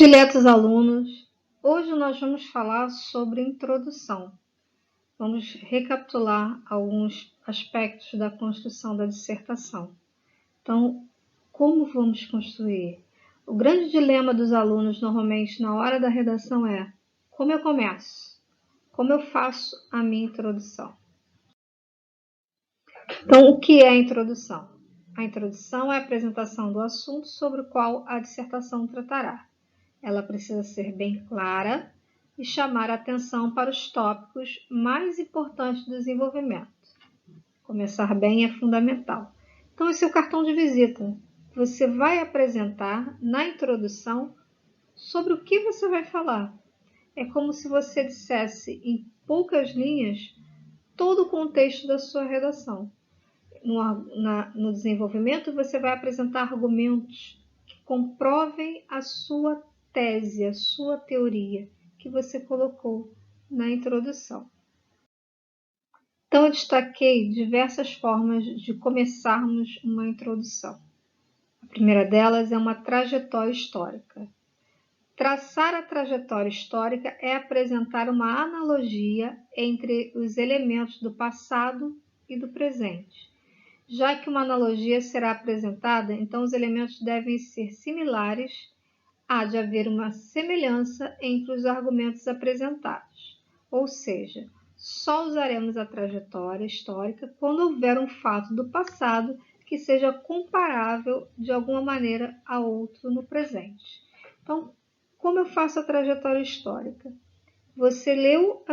Diletos alunos, hoje nós vamos falar sobre introdução. Vamos recapitular alguns aspectos da construção da dissertação. Então, como vamos construir? O grande dilema dos alunos normalmente na hora da redação é: como eu começo? Como eu faço a minha introdução? Então, o que é a introdução? A introdução é a apresentação do assunto sobre o qual a dissertação tratará. Ela precisa ser bem clara e chamar a atenção para os tópicos mais importantes do desenvolvimento. Começar bem é fundamental. Então, esse é o cartão de visita. Você vai apresentar na introdução sobre o que você vai falar. É como se você dissesse em poucas linhas todo o contexto da sua redação. No desenvolvimento, você vai apresentar argumentos que comprovem a sua tese, a sua teoria que você colocou na introdução. Então, eu destaquei diversas formas de começarmos uma introdução. A primeira delas é uma trajetória histórica. Traçar a trajetória histórica é apresentar uma analogia entre os elementos do passado e do presente. Já que uma analogia será apresentada, então os elementos devem ser similares, há de haver uma semelhança entre os argumentos apresentados. Ou seja, só usaremos a trajetória histórica quando houver um fato do passado que seja comparável de alguma maneira a outro no presente. Então, como eu faço a trajetória histórica? Você leu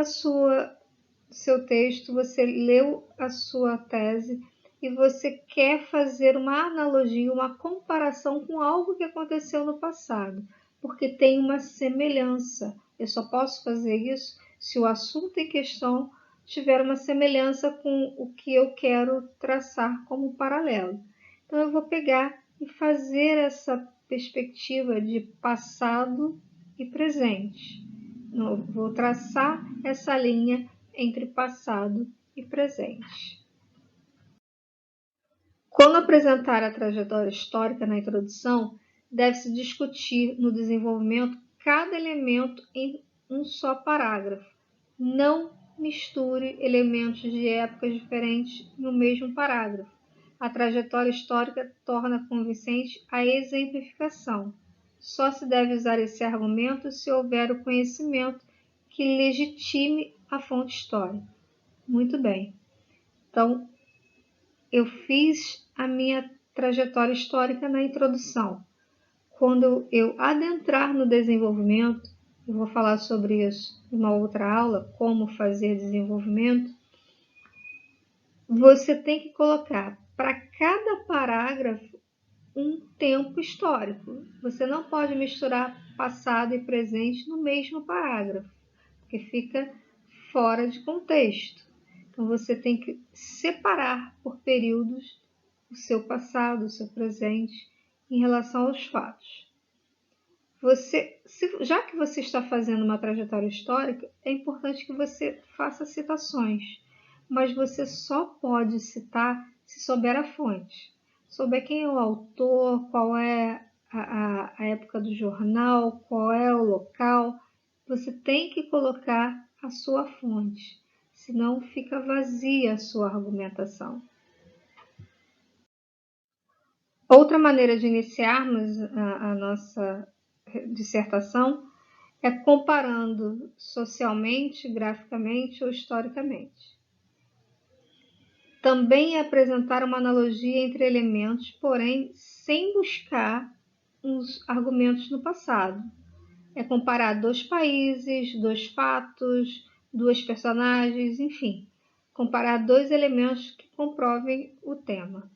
seu texto, você leu a sua tese, e você quer fazer uma analogia, uma comparação com algo que aconteceu no passado, porque tem uma semelhança. Eu só posso fazer isso se o assunto em questão tiver uma semelhança com o que eu quero traçar como paralelo. Então, eu vou pegar e fazer essa perspectiva de passado e presente. Eu vou traçar essa linha entre passado e presente. Quando apresentar a trajetória histórica na introdução, deve-se discutir no desenvolvimento cada elemento em um só parágrafo. Não misture elementos de épocas diferentes no mesmo parágrafo. A trajetória histórica torna convincente a exemplificação. Só se deve usar esse argumento se houver o conhecimento que legitime a fonte histórica. Muito bem. Então, eu fiz a minha trajetória histórica na introdução. Quando eu adentrar no desenvolvimento, eu vou falar sobre isso em uma outra aula, como fazer desenvolvimento, você tem que colocar para cada parágrafo um tempo histórico. Você não pode misturar passado e presente no mesmo parágrafo, porque fica fora de contexto. Então, você tem que separar por períodos o seu passado, o seu presente, em relação aos fatos. Já que você está fazendo uma trajetória histórica, é importante que você faça citações, mas você só pode citar se souber a fonte. Souber quem é o autor, qual é a época do jornal, qual é o local, você tem que colocar a sua fonte, senão fica vazia a sua argumentação. Outra maneira de iniciarmos a nossa dissertação é comparando socialmente, graficamente ou historicamente. Também é apresentar uma analogia entre elementos, porém sem buscar os argumentos no passado. É comparar dois países, dois fatos, duas personagens, enfim, comparar dois elementos que comprovem o tema.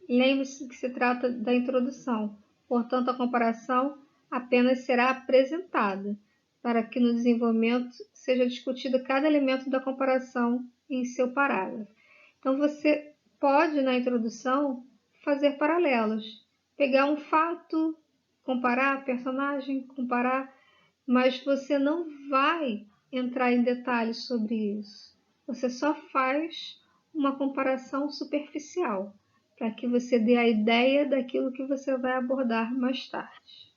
Lembre-se que se trata da introdução, portanto, a comparação apenas será apresentada, para que no desenvolvimento seja discutido cada elemento da comparação em seu parágrafo. Então, você pode, na introdução, fazer paralelos, pegar um fato, comparar personagem, comparar, mas você não vai entrar em detalhes sobre isso. Você só faz uma comparação superficial, para que você dê a ideia daquilo que você vai abordar mais tarde.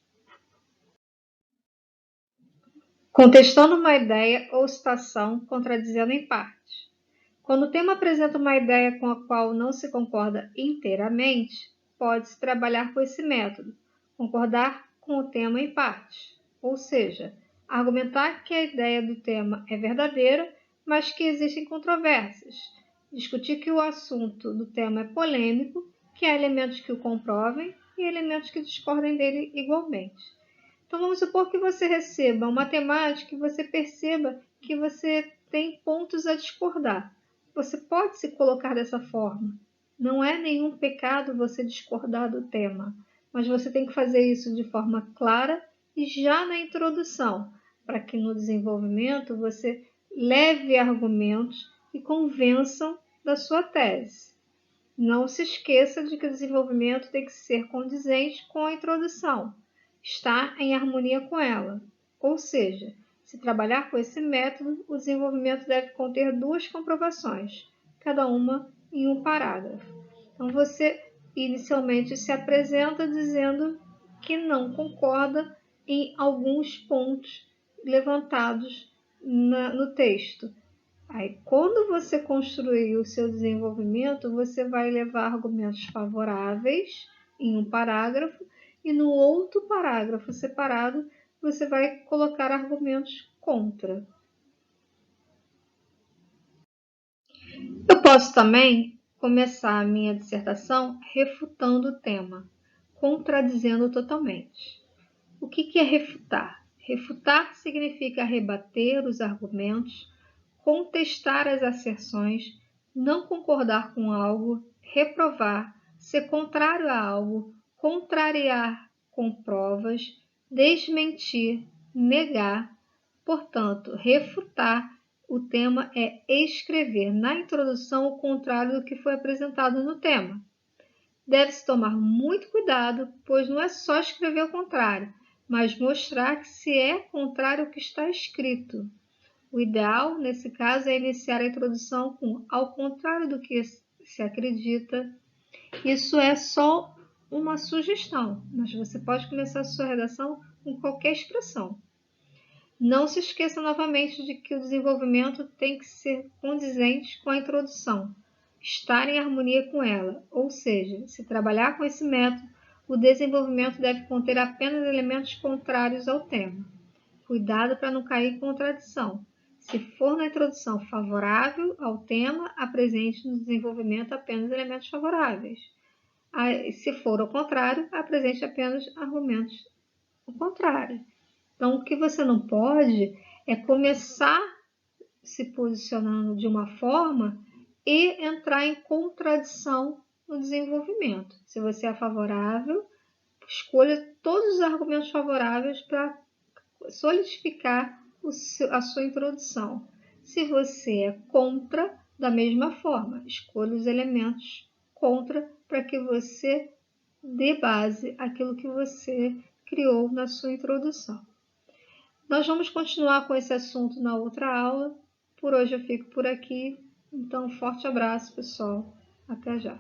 Contestando uma ideia ou situação, contradizendo em parte. Quando o tema apresenta uma ideia com a qual não se concorda inteiramente, pode-se trabalhar com esse método, concordar com o tema em parte, ou seja, argumentar que a ideia do tema é verdadeira, mas que existem controvérsias, discutir que o assunto do tema é polêmico, que há elementos que o comprovem e elementos que discordem dele igualmente. Então, vamos supor que você receba uma temática e você perceba que você tem pontos a discordar. Você pode se colocar dessa forma. Não é nenhum pecado você discordar do tema, mas você tem que fazer isso de forma clara e já na introdução, para que no desenvolvimento você leve argumentos que convençam da sua tese. Não se esqueça de que o desenvolvimento tem que ser condizente com a introdução, estar em harmonia com ela. Ou seja, se trabalhar com esse método, o desenvolvimento deve conter 2 comprovações, cada uma em um parágrafo. Então, você inicialmente se apresenta dizendo que não concorda em alguns pontos levantados no texto. Aí, quando você construir o seu desenvolvimento, você vai levar argumentos favoráveis em um parágrafo e no outro parágrafo separado você vai colocar argumentos contra. Eu posso também começar a minha dissertação refutando o tema, contradizendo totalmente. O que é refutar? Refutar significa rebater os argumentos, contestar as asserções, não concordar com algo, reprovar, ser contrário a algo, contrariar com provas, desmentir, negar. Portanto, refutar o tema é escrever na introdução o contrário do que foi apresentado no tema. Deve-se tomar muito cuidado, pois não é só escrever o contrário, mas mostrar que se é contrário ao que está escrito. O ideal, nesse caso, é iniciar a introdução com ao contrário do que se acredita. Isso é só uma sugestão, mas você pode começar a sua redação com qualquer expressão. Não se esqueça novamente de que o desenvolvimento tem que ser condizente com a introdução, estar em harmonia com ela, ou seja, se trabalhar com esse método, o desenvolvimento deve conter apenas elementos contrários ao tema. Cuidado para não cair em contradição. Se for na introdução favorável ao tema, apresente no desenvolvimento apenas elementos favoráveis. Se for ao contrário, apresente apenas argumentos ao contrário. Então, o que você não pode é começar se posicionando de uma forma e entrar em contradição no desenvolvimento. Se você é favorável, escolha todos os argumentos favoráveis para solidificar a sua introdução. Se você é contra, da mesma forma, escolha os elementos contra para que você dê base àquilo que você criou na sua introdução. Nós vamos continuar com esse assunto na outra aula. Por hoje eu fico por aqui. Então, um forte abraço, pessoal. Até já.